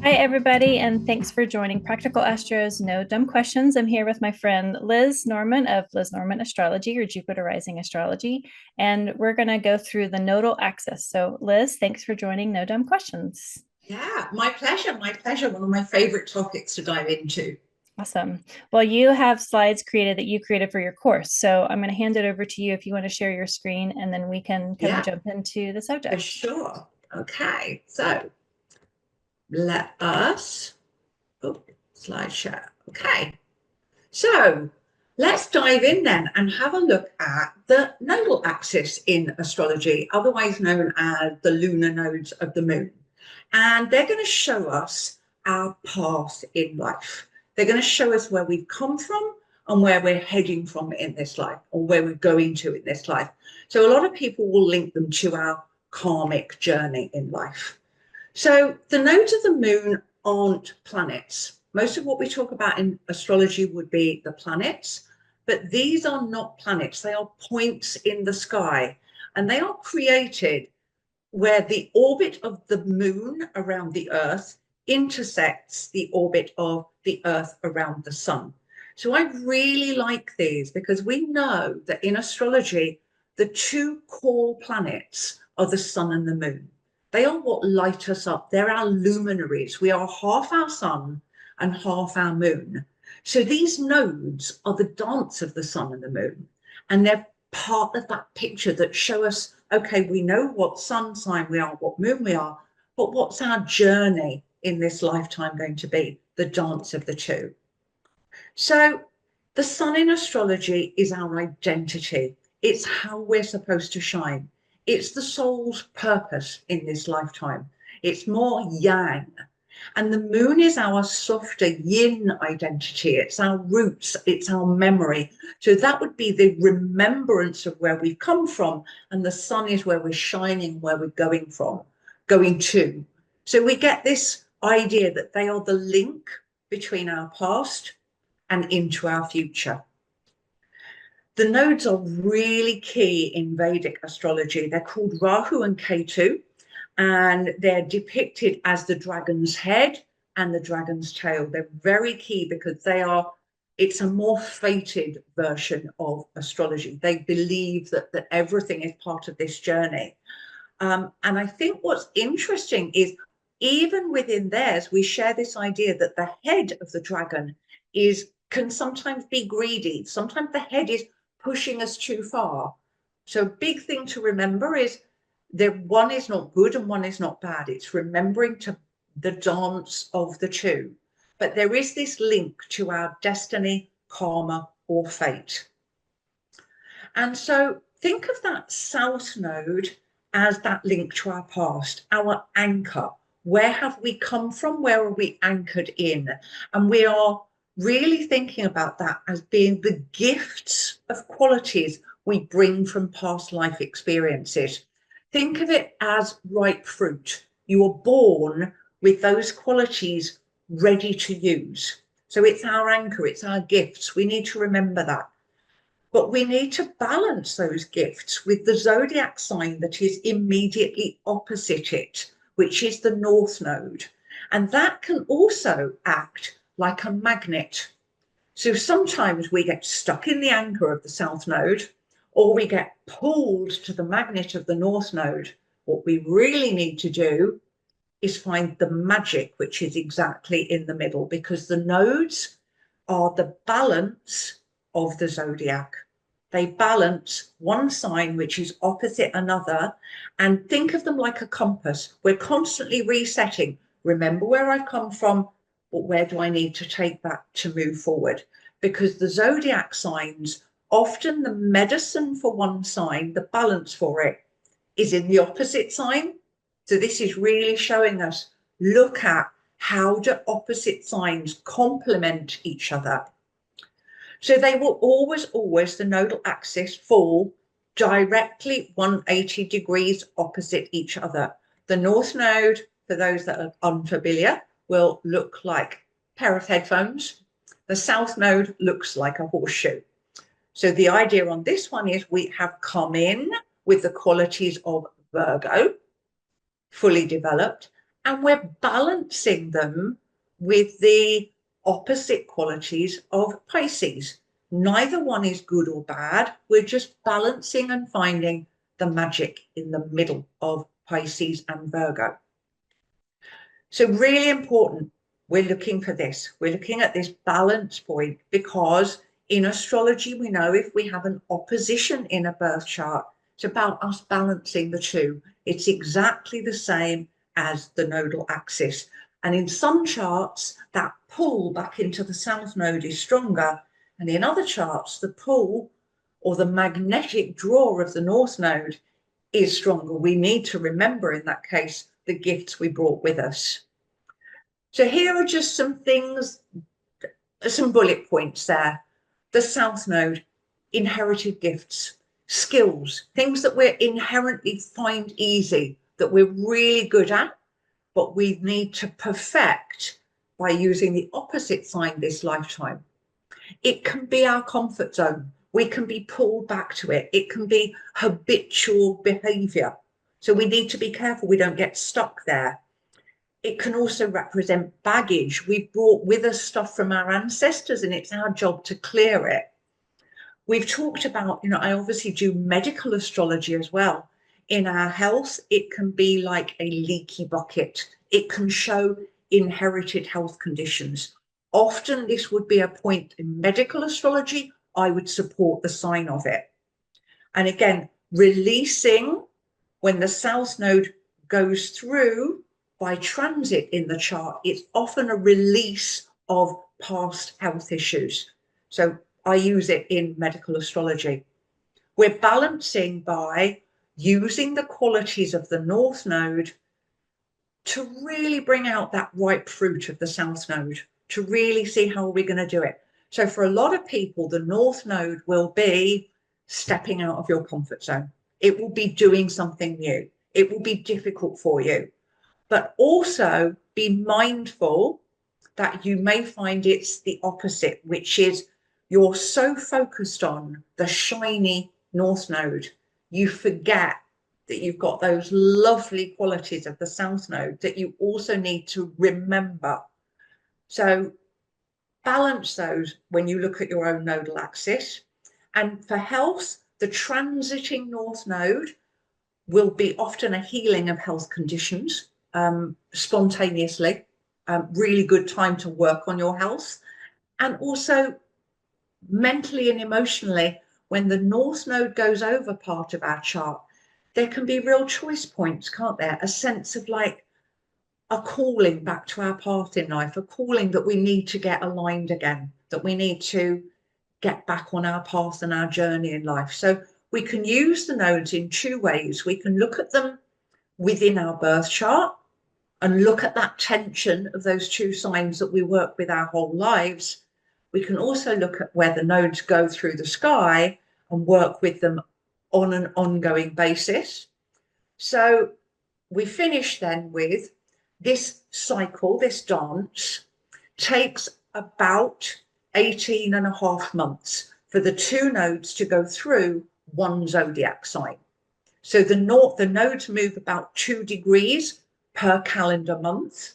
Hi, everybody, and thanks for joining Practical Astros No Dumb Questions. I'm here with my friend Liz Norman of Liz Norman Astrology or Jupiter Rising Astrology, and we're going to go through the Nodal Axis. So, Liz, thanks for joining No Dumb Questions. Yeah, my pleasure. My pleasure. One of my favorite topics to dive into. Awesome. Well, you have slides created that you created for your course. So I'm going to hand it over to you if you want to share your screen, and then we can kind of Yeah, jump into the for subject. sure. Okay, so let us, oh, slide share. Okay, so let's dive in then and have a look at the nodal axis in astrology, otherwise known as the lunar nodes of the moon. And they're going to show us our path in life. They're going to show us where we've come from and where we're heading from in this life, or where we're going to in this life. So a lot of people will link them to our karmic journey in life. So the nodes of the moon aren't planets. Most of what we talk about in astrology would be the planets, but these are not planets. They are points in the sky, and they are created where the orbit of the moon around the Earth intersects the orbit of the Earth around the sun. So I really like these because we know that in astrology, the two core planets are the sun and the moon. They are what light us up. They're our luminaries. We are half our sun and half our moon. So these nodes are the dance of the sun and the moon. And they're part of that picture that show us, okay, we know what sun sign we are, what moon we are, but what's our journey in this lifetime going to be? The dance of the two. So the sun in astrology is our identity. It's how we're supposed to shine. It's the soul's purpose in this lifetime. It's more yang. And the moon is our softer yin identity. It's our roots, it's our memory. So that would be the remembrance of where we've come from. And the sun is where we're shining, where we're going from, going to. So we get this idea that they are the link between our past and into our future. The nodes are really key in Vedic astrology. They're called Rahu and Ketu, and they're depicted as the dragon's head and the dragon's tail. They're very key because it's a more fated version of astrology. They believe that everything is part of this journey. And I think what's interesting is even within theirs, we share this idea that the head of the dragon can sometimes be greedy. Sometimes the head is pushing us too far. So a big thing to remember is that one is not good and one is not bad. It's remembering to the dance of the two. But there is this link to our destiny, karma, or fate. And so think of that south node as that link to our past, our anchor. Where have we come from? Where are we anchored in? And we are really thinking about that as being the gifts of qualities we bring from past life experiences. Think of it as ripe fruit. You are born with those qualities ready to use. So it's our anchor, it's our gifts. We need to remember that. But we need to balance those gifts with the zodiac sign that is immediately opposite it, which is the North Node. And that can also act like a magnet. So sometimes we get stuck in the anchor of the South Node, or we get pulled to the magnet of the North Node. What we really need to do is find the magic, which is exactly in the middle, because the nodes are the balance of the zodiac. They balance one sign which is opposite another, and think of them like a compass. We're constantly resetting. Remember where I've come from, but where do I need to take that to move forward? Because the zodiac signs, often the medicine for one sign, the balance for it, is in the opposite sign. So this is really showing us, look at how do opposite signs complement each other. So they will always, the nodal axis fall directly 180 degrees opposite each other. The North Node, for those that are unfamiliar, will look like a pair of headphones. The South Node looks like a horseshoe. So the idea on this one is we have come in with the qualities of Virgo, fully developed, and we're balancing them with the opposite qualities of Pisces. Neither one is good or bad. We're just balancing and finding the magic in the middle of Pisces and Virgo. So really important, we're looking for this. We're looking at this balance point because in astrology, we know if we have an opposition in a birth chart, it's about us balancing the two. It's exactly the same as the nodal axis. And in some charts, that pull back into the south node is stronger. And in other charts, the pull or the magnetic draw of the north node is stronger. We need to remember in that case the gifts we brought with us. So here are just some things, some bullet points there. The south node, inherited gifts, skills, things that we inherently find easy, that we're really good at, but we need to perfect by using the opposite sign this lifetime. It can be our comfort zone. We can be pulled back to it. It can be habitual behavior. So we need to be careful we don't get stuck there. It can also represent baggage. We've brought with us stuff from our ancestors and it's our job to clear it. We've talked about, I obviously do medical astrology as well. In our health, it can be like a leaky bucket. It can show inherited health conditions. Often this would be a point in medical astrology. I would support the sign of it. And again, releasing when the south node goes through by transit in the chart, it's often a release of past health issues. So I use it in medical astrology. We're balancing by using the qualities of the north node to really bring out that ripe fruit of the south node, to really see how we're going to do it. So for a lot of people, the north node will be stepping out of your comfort zone. It will be doing something new. It will be difficult for you, but also be mindful that you may find it's the opposite, which is you're so focused on the shiny north node, you forget that you've got those lovely qualities of the south node that you also need to remember. So balance those when you look at your own nodal axis. And for health, the transiting north node will be often a healing of health conditions spontaneously. Really good time to work on your health. And also mentally and emotionally, when the north node goes over part of our chart, there can be real choice points, can't there? A sense of like a calling back to our path in life, a calling that we need to get aligned again, that we need to get back on our path and our journey in life. So we can use the nodes in two ways. We can look at them within our birth chart and look at that tension of those two signs that we work with our whole lives. We can also look at where the nodes go through the sky and work with them on an ongoing basis. So we finish then with this cycle, this dance takes about 18 and a half months for the two nodes to go through one zodiac sign. So the nodes move about 2 degrees per calendar month,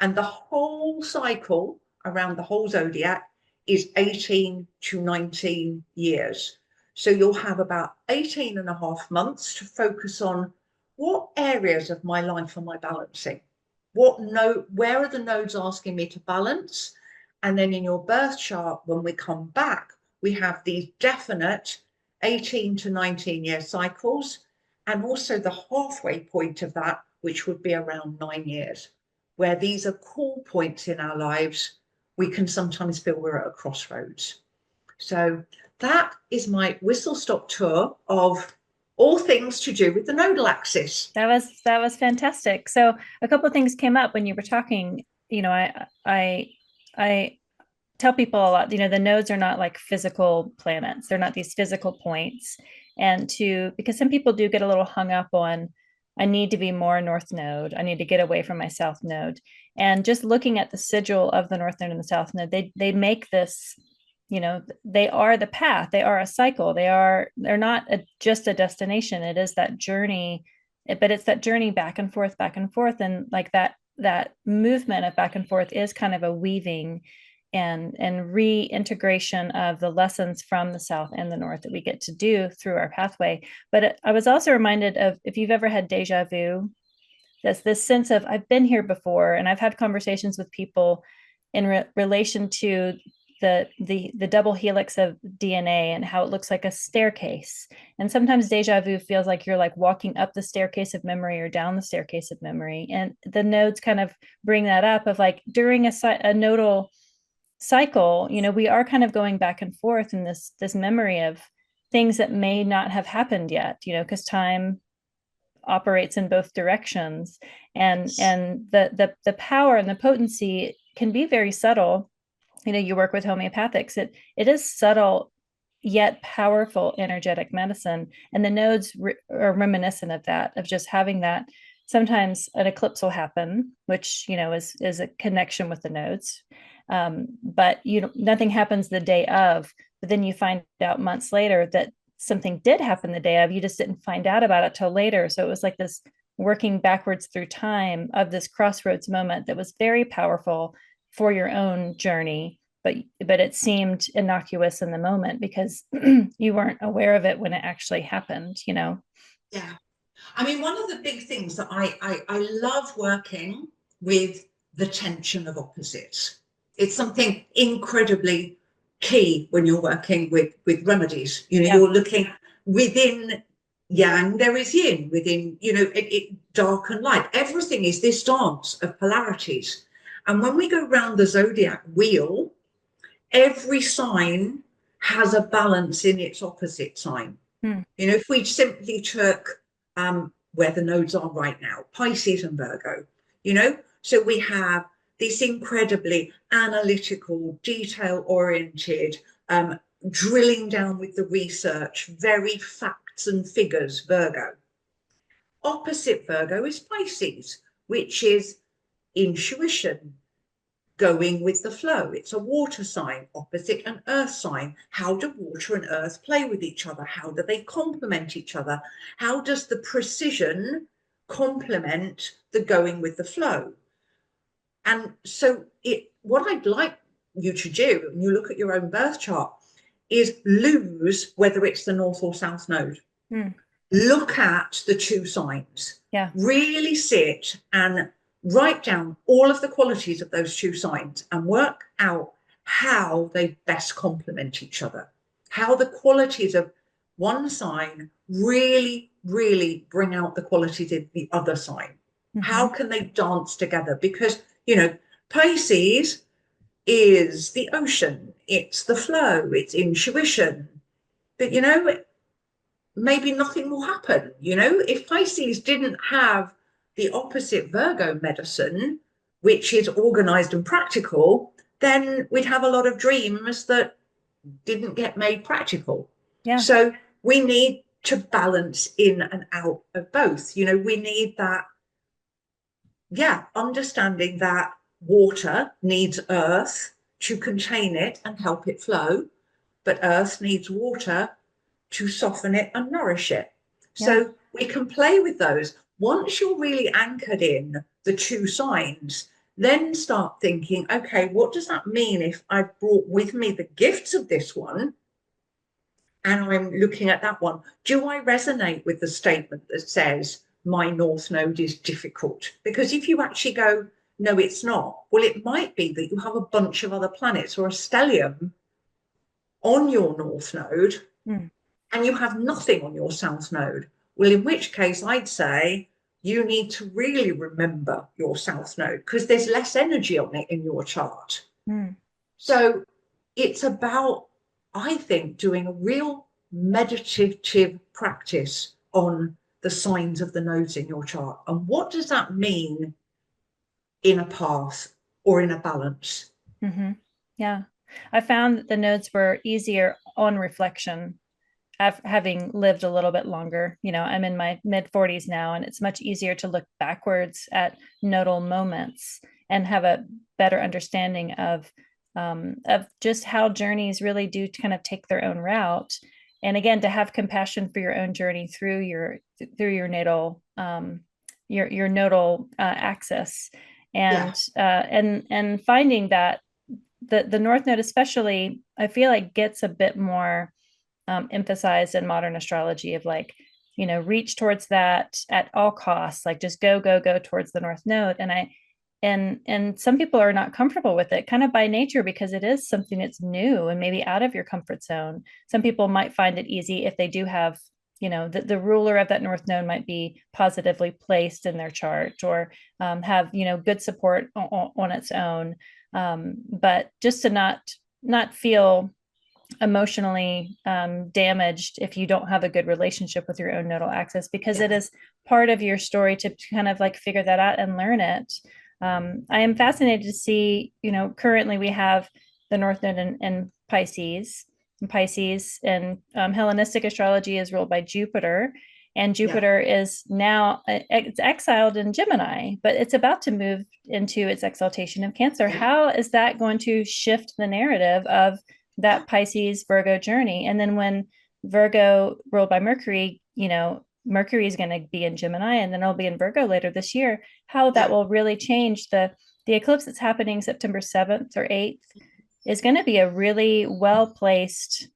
and the whole cycle around the whole zodiac is 18 to 19 years. So you'll have about 18 and a half months to focus on what areas of my life am I balancing? Where are the nodes asking me to balance? And then in your birth chart, when we come back, we have these definite 18 to 19 year cycles, and also the halfway point of that, which would be around 9 years, where these are call points in our lives. We can sometimes feel we're at a crossroads. So that is my whistle stop tour of all things to do with the nodal axis. That was fantastic. So a couple of things came up when you were talking. I tell people a lot, the nodes are not like physical planets. They're not these physical points. And because some people do get a little hung up on, I need to be more north node. I need to get away from my south node. And just looking at the sigil of the north node and the south node, they make this, they are the path. They are a cycle. They're not just a destination. It is that journey but it's that journey back and forth, and like that movement of back and forth is kind of a weaving and reintegration of the lessons from the south and the north that we get to do through our pathway. But I was also reminded of, if you've ever had deja vu, that's this sense of, I've been here before, and I've had conversations with people in relation to the double helix of DNA and how it looks like a staircase. And sometimes deja vu feels like you're like walking up the staircase of memory or down the staircase of memory. And the nodes kind of bring that up of like during a nodal cycle, we are kind of going back and forth in this memory of things that may not have happened yet, because time operates in both directions, and the power and the potency can be very subtle. You work with homeopathics, it is subtle yet powerful energetic medicine, and the nodes are reminiscent of that, of just having that. Sometimes an eclipse will happen, which is a connection with the nodes, but nothing happens the day of, but then you find out months later that something did happen the day of, you just didn't find out about it till later. So it was like this working backwards through time of this crossroads moment that was very powerful for your own journey, but it seemed innocuous in the moment because you weren't aware of it when it actually happened. Yeah. I mean, one of the big things that I love working with the tension of opposites. It's something incredibly key when you're working with remedies. Yeah. You're looking within yang, there is yin, within, dark and light. Everything is this dance of polarities. And when we go round the zodiac wheel, every sign has a balance in its opposite sign. If we simply took where the nodes are right now, Pisces and Virgo, so we have this incredibly analytical, detail-oriented, drilling down with the research, very facts and figures, Virgo. Opposite Virgo is Pisces, which is intuition, going with the flow. It's a water sign, opposite an earth sign. How do water and earth play with each other? How do they complement each other? How does the precision complement the going with the flow? And so what I'd like you to do when you look at your own birth chart is lose whether it's the north or south node. Look at the two signs. Yeah. Really sit and write down all of the qualities of those two signs and work out how they best complement each other, how the qualities of one sign really, really bring out the qualities of the other sign. How can they dance together? Because, Pisces is the ocean, it's the flow, it's intuition. But, maybe nothing will happen. If Pisces didn't have the opposite Virgo medicine, which is organized and practical, then we'd have a lot of dreams that didn't get made practical. Yeah. So we need to balance in and out of both. We need that, understanding that water needs earth to contain it and help it flow, but earth needs water to soften it and nourish it. Yeah. So we can play with those. Once you're really anchored in the two signs, then start thinking, okay, what does that mean if I brought with me the gifts of this one and I'm looking at that one? Do I resonate with the statement that says my north node is difficult? Because if you actually go, no, it's not, well, it might be that you have a bunch of other planets or a stellium on your north node and you have nothing on your south node. Well, in which case I'd say you need to really remember your south node because there's less energy on it in your chart. So it's about, I think, doing a real meditative practice on the signs of the nodes in your chart. And what does that mean in a path or in a balance? Yeah. I found that the nodes were easier on reflection, having lived a little bit longer. I'm in my mid 40s now, and it's much easier to look backwards at nodal moments and have a better understanding of just how journeys really do kind of take their own route. and again, to have compassion for your own journey through your natal your nodal axis, Yeah. and finding that the North Node especially, I feel like gets a bit more emphasized in modern astrology, of like, reach towards that at all costs, like just go towards the North Node. And some people are not comfortable with it kind of by nature, because it is something that's new and maybe out of your comfort zone. Some people might find it easy if they do have, the ruler of that North Node might be positively placed in their chart, or have, good support on its own. But just to not feel emotionally damaged if you don't have a good relationship with your own nodal axis, because it is part of your story to kind of like figure that out and learn it. I am fascinated to see, currently we have the North Node in Pisces. And Hellenistic astrology is ruled by Jupiter, and Jupiter is now it's exiled in Gemini, but it's about to move into its exaltation of Cancer. How is that going to shift the narrative of that Pisces Virgo journey? And then when Virgo, ruled by Mercury, Mercury is going to be in Gemini, and then it'll be in Virgo later this year. How that will really change the eclipse that's happening September 7th or 8th is going to be a really well placed,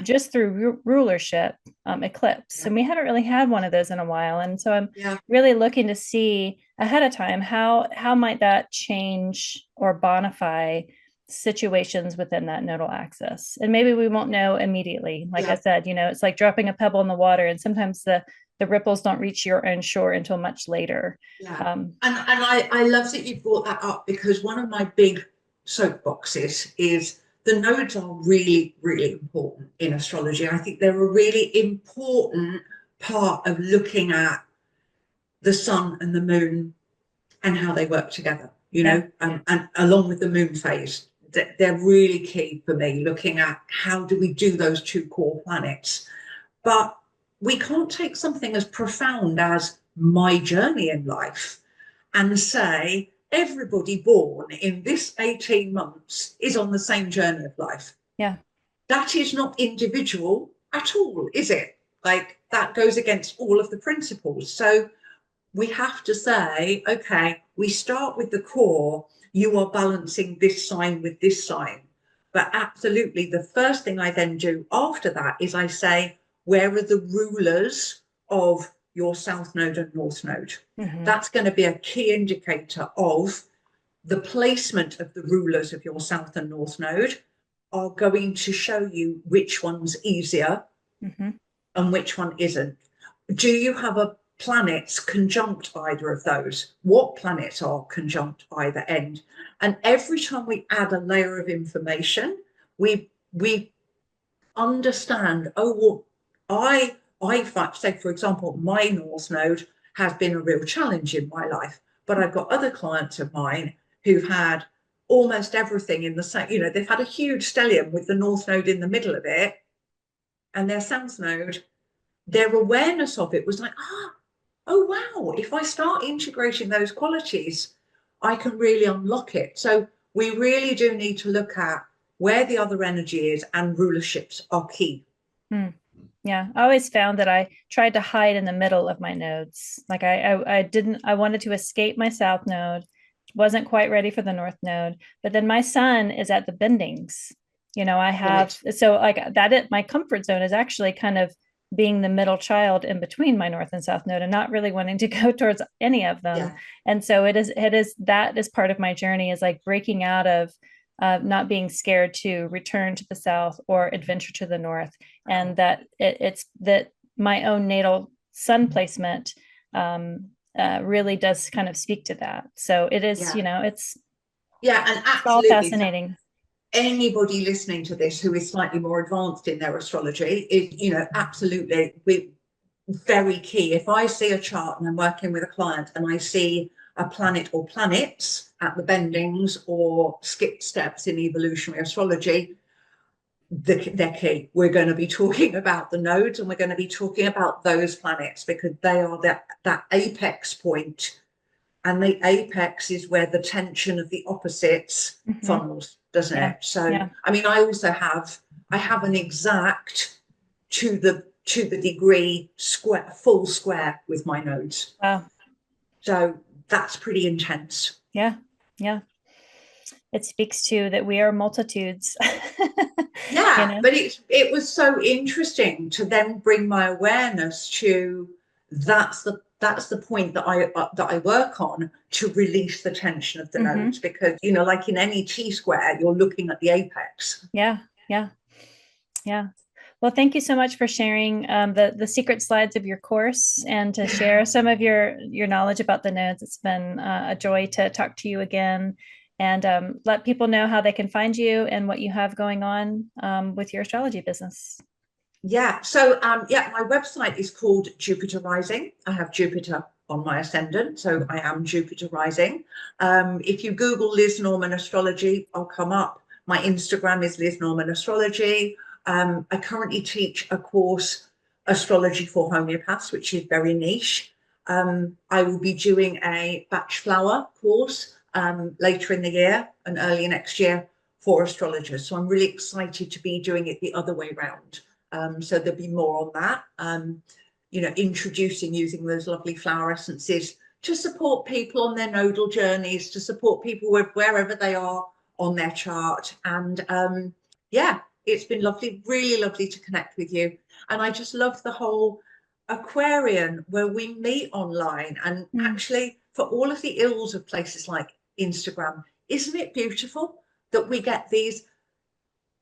just through rulership, eclipse. And we haven't really had one of those in a while. And so I'm really looking to see ahead of time how might that change or bonify situations within that nodal axis. And maybe we won't know immediately. Like I said, it's like dropping a pebble in the water, and sometimes the ripples don't reach your own shore until much later. And I love that you brought that up, because one of my big soapboxes is the nodes are really, really important in astrology. I think they're a really important part of looking at the sun and the moon and how they work together, and along with the moon phase. They're really key for me, looking at how do we do those two core planets. But we can't take something as profound as my journey in life and say everybody born in this 18 months is on the same journey of life. That is not individual at all, is it? Like, that goes against all of the principles. So we have to say, okay, we start with the core. You are balancing this sign with this sign. But absolutely, the first thing I then do after that is I say, where are the rulers of your South Node and North Node? That's going to be a key indicator of the placement of the rulers of your South and North Node are going to show you which one's easier and which one isn't. Do you have a planets conjunct either of those? What planets are conjunct either end? And every time we add a layer of information, we understand, oh, well, I say, for example, my North Node has been a real challenge in my life, but I've got other clients of mine who've had almost everything in the same, they've had a huge stellium with the North Node in the middle of it, and their South Node, their awareness of it was like, oh, wow, if I start integrating those qualities, I can really unlock it. So we really do need to look at where the other energy is, and rulerships are key. Yeah, I always found that I tried to hide in the middle of my nodes. Like I wanted to escape my South Node, wasn't quite ready for the North Node, but then my sun is at the bendings. I have, so like that, my comfort zone is actually kind of being the middle child in between my North and South Node, and not really wanting to go towards any of them. And so it is that is part of my journey, is like breaking out of not being scared to return to the South or adventure to the North. And that it's that my own natal sun placement really does kind of speak to that. So it is, and it's all fascinating. Anybody listening to this who is slightly more advanced in their astrology is, absolutely, very key. If I see a chart and I'm working with a client and I see a planet or planets at the bendings or skipped steps in evolutionary astrology, they're key. We're going to be talking about the nodes, and we're going to be talking about those planets, because they are that apex point, and the apex is where the tension of the opposites funnels, doesn't it? So I mean, I have an exact to the degree square, full square with my nodes. Wow. So that's pretty intense. Yeah. Yeah. It speaks to that we are multitudes. Yeah, You know? but it was so interesting to then bring my awareness to that's the point that I work on, to release the tension of the nodes, because like in any T-square, you're looking at the apex. Yeah. Yeah. Yeah. Well, thank you so much for sharing the secret slides of your course and to share some of your knowledge about the nodes. It's been a joy to talk to you again, and let people know how they can find you and what you have going on with your astrology business. Yeah, so my website is called Jupiter Rising. I have Jupiter on my ascendant, so I am Jupiter Rising. If you Google Liz Norman Astrology, I'll come up. My Instagram is Liz Norman Astrology. I currently teach a course, Astrology for Homeopaths, which is very niche. I will be doing a batch flower course later in the year and early next year for astrologers. So I'm really excited to be doing it the other way around. So there'll be more on that, introducing using those lovely flower essences to support people on their nodal journeys, to support people wherever they are on their chart. And it's been lovely, really lovely to connect with you. And I just love the whole Aquarian where we meet online. And actually, for all of the ills of places like Instagram, isn't it beautiful that we get these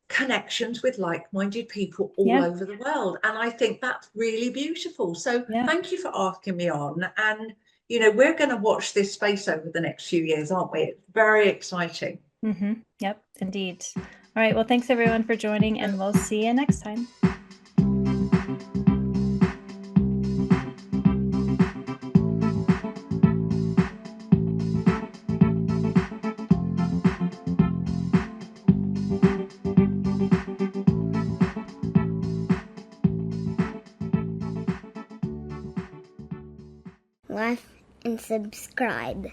connections with like-minded people all over the world? And I think that's really beautiful. So thank you for asking me on. And we're going to watch this space over the next few years, aren't we? It's very exciting. Yep, indeed. All right, well, thanks everyone for joining, and we'll see you next time. Like and subscribe.